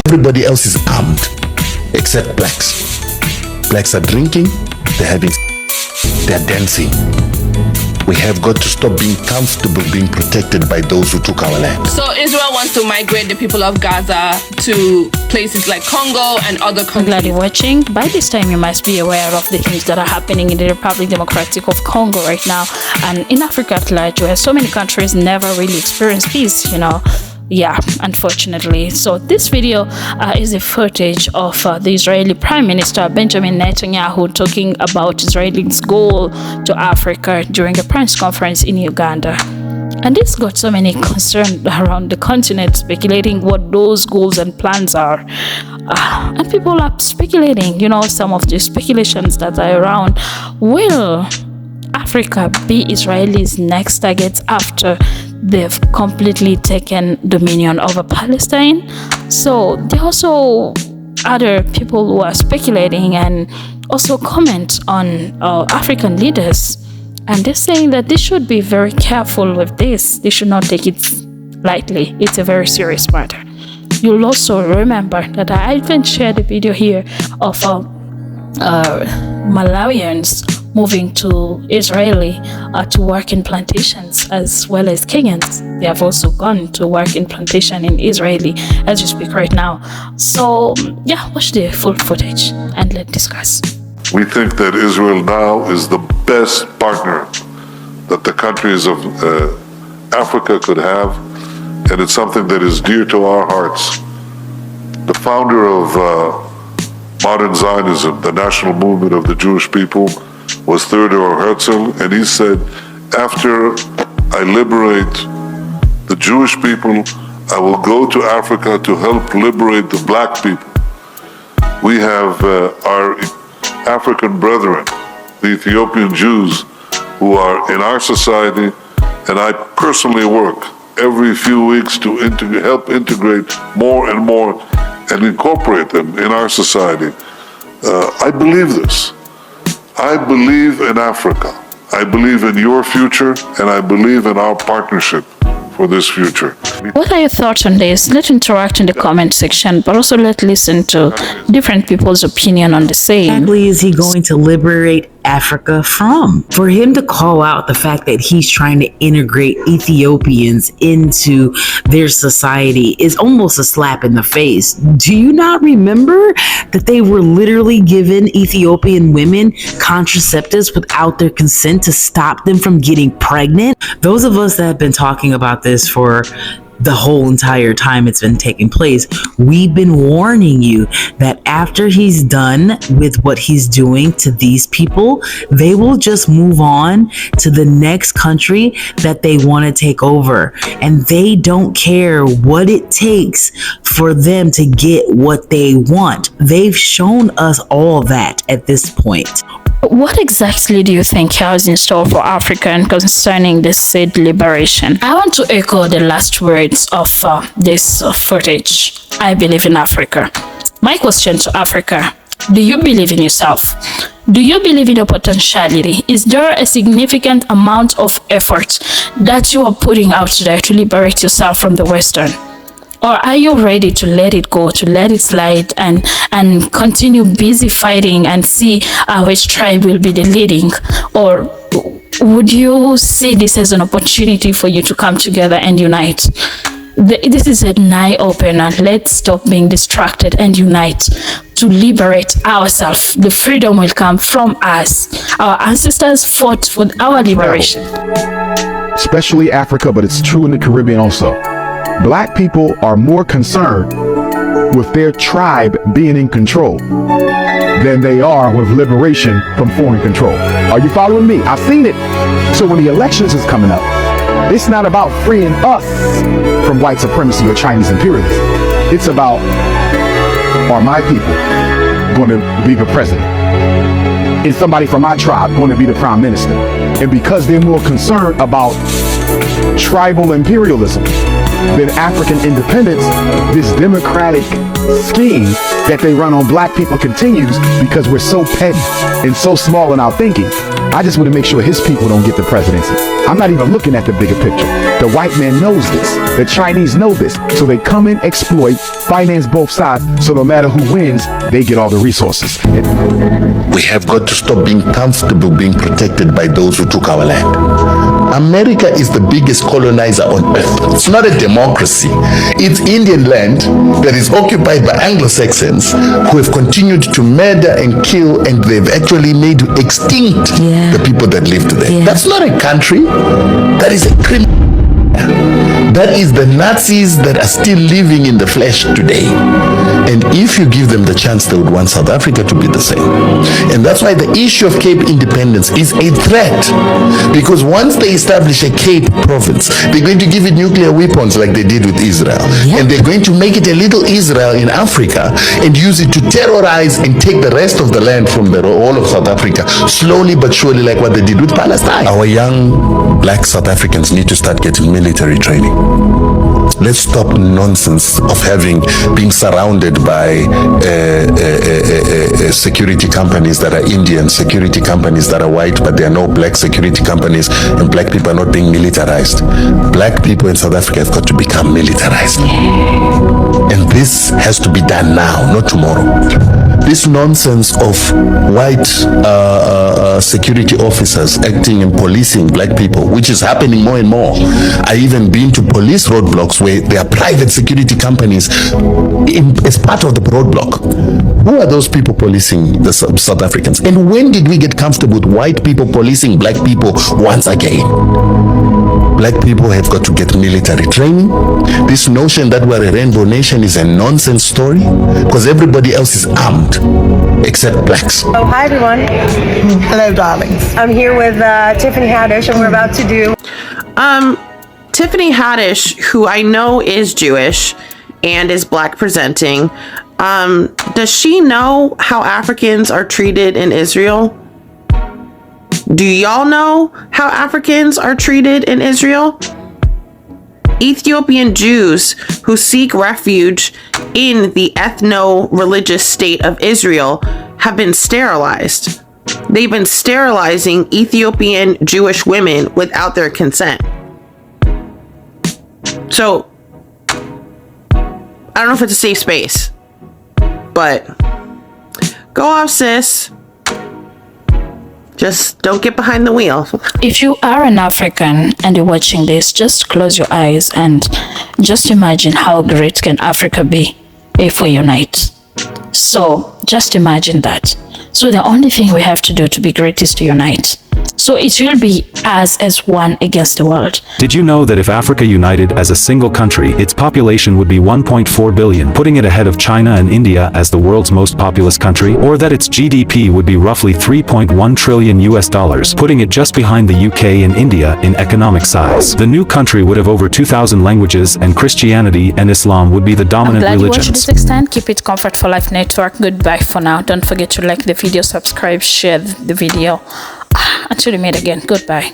Everybody else is armed except blacks. Blacks are drinking, they're dancing. We have got to stop being comfortable being protected by those who took our land. So Israel wants to migrate the people of Gaza to places like Congo and other countries. I'm glad you're watching. By this time, you must be aware of the things that are happening in the Republic Democratic of Congo right now and in Africa at large, where so many countries never really experience peace, Yeah, unfortunately. So this video is a footage of the Israeli Prime Minister Benjamin Netanyahu talking about Israel's goal to Africa during a press conference in Uganda. And this got so many concerns around the continent, speculating what those goals and plans are. And people are speculating, some of the speculations that are around. Will Africa be Israel's next target after they've completely taken dominion over Palestine? So there are also other people who are speculating and also comment on African leaders, and they're saying that they should be very careful with this. They should not take it lightly. It's a very serious matter. You'll also remember that I even shared a video here of Malawians moving to Israeli to work in plantations, as well as Kenyans. They have also gone to work in plantation in Israeli as we speak right now. So yeah, watch the full footage and let's discuss. We think that Israel now is the best partner that the countries of Africa could have, and it's something that is dear to our hearts. The founder of modern Zionism, the national movement of the Jewish people, was Theodor Herzl, and he said, after I liberate the Jewish people, I will go to Africa to help liberate the black people. We have our African brethren, the Ethiopian Jews, who are in our society, and I personally work every few weeks to help integrate more and more and incorporate them in our society. I believe this. I believe in Africa. I believe in your future, and I believe in our partnership for this future. What are your thoughts on this? Let's interact in the comment section, but also let's listen to different people's opinion on the same. Exactly is he going to liberate Africa from? For him to call out the fact that he's trying to integrate Ethiopians into their society is almost a slap in the face. Do you not remember that they were literally given Ethiopian women contraceptives without their consent to stop them from getting pregnant? Those of us that have been talking about this for the whole entire time it's been taking place, we've been warning you that after he's done with what he's doing to these people, they will just move on to the next country that they want to take over, and they don't care what it takes for them to get what they want. They've shown us all that at this point. What exactly do you think has in store for Africa concerning this said liberation? I want to echo the last words of this footage. I believe in Africa. My question to Africa: do you believe in yourself? Do you believe in your potentiality? Is there a significant amount of effort that you are putting out there to liberate yourself from the Western? Or are you ready to let it go, to let it slide and continue busy fighting and see which tribe will be the leading? Or would you see this as an opportunity for you to come together and unite? This is an eye-opener. Let's stop being distracted and unite to liberate ourselves. The freedom will come from us. Our ancestors fought for our liberation. Especially Africa, but it's true in the Caribbean also. Black people are more concerned with their tribe being in control than they are with liberation from foreign control. Are you following me? I've seen it. So when the elections is coming up, it's not about freeing us from white supremacy or Chinese imperialism. It's about, are my people going to be the president? Is somebody from my tribe going to be the prime minister? And because they're more concerned about tribal imperialism then African independence, this democratic scheme that they run on black people continues because we're so petty and so small in our thinking. I just want to make sure his people don't get the presidency. I'm not even looking at the bigger picture. The white man knows this. The Chinese know this. So they come in, exploit, finance both sides, so no matter who wins, they get all the resources. We have got to stop being comfortable being protected by those who took our land. America is the biggest colonizer on earth. It's not a democracy. It's Indian land that is occupied by Anglo-Saxons who have continued to murder and kill, and they've actually made extinct the people that lived there. That's not a country. That is a criminal. That is the Nazis that are still living in the flesh today. And if you give them the chance, they would want South Africa to be the same. And that's why the issue of Cape independence is a threat. Because once they establish a Cape province, they're going to give it nuclear weapons like they did with Israel. And they're going to make it a little Israel in Africa and use it to terrorize and take the rest of the land from the whole of South Africa, slowly but surely, like what they did with Palestine. Our young black South Africans need to start getting military training. Let's stop nonsense of being surrounded by security companies that are Indian, security companies that are white, but there are no black security companies, and black people are not being militarized. Black people in South Africa have got to become militarized. And this has to be done now, not tomorrow. This nonsense of white security officers acting and policing black people, which is happening more and more. I even been to police roadblocks where there are private security companies as part of the roadblock. Who are those people policing the South Africans? And when did we get comfortable with white people policing black people once again? Black people have got to get military training. This notion that we're a rainbow nation is a nonsense story because everybody else is armed except blacks. Oh, hi everyone. Hello, darlings. I'm here with Tiffany Haddish, and we're about to do Tiffany Haddish, who I know is Jewish and is black presenting. Does she know how Africans are treated in Israel? Do y'all know how Africans are treated in Israel? Ethiopian Jews who seek refuge in the ethno-religious state of Israel have been sterilized. They've been sterilizing Ethiopian Jewish women without their consent. So, I don't know if it's a safe space, but go off, sis. Just don't get behind the wheel. If you are an African and you're watching this, just close your eyes and just imagine how great can Africa be if we unite. So just imagine that. So the only thing we have to do to be great is to unite. So it will be us as one against the world. Did you know that if Africa united as a single country, its population would be 1.4 billion, putting it ahead of China and India as the world's most populous country? Or that its GDP would be roughly $3.1 trillion US, putting it just behind the UK and India in economic size. The new country would have over 2,000 languages, and Christianity and Islam would be the dominant I'm glad religions. you watched this extent. Keep it Comfort for Life Network. Goodbye for now. Don't forget to like the video, subscribe, share the video. Until we meet again, goodbye.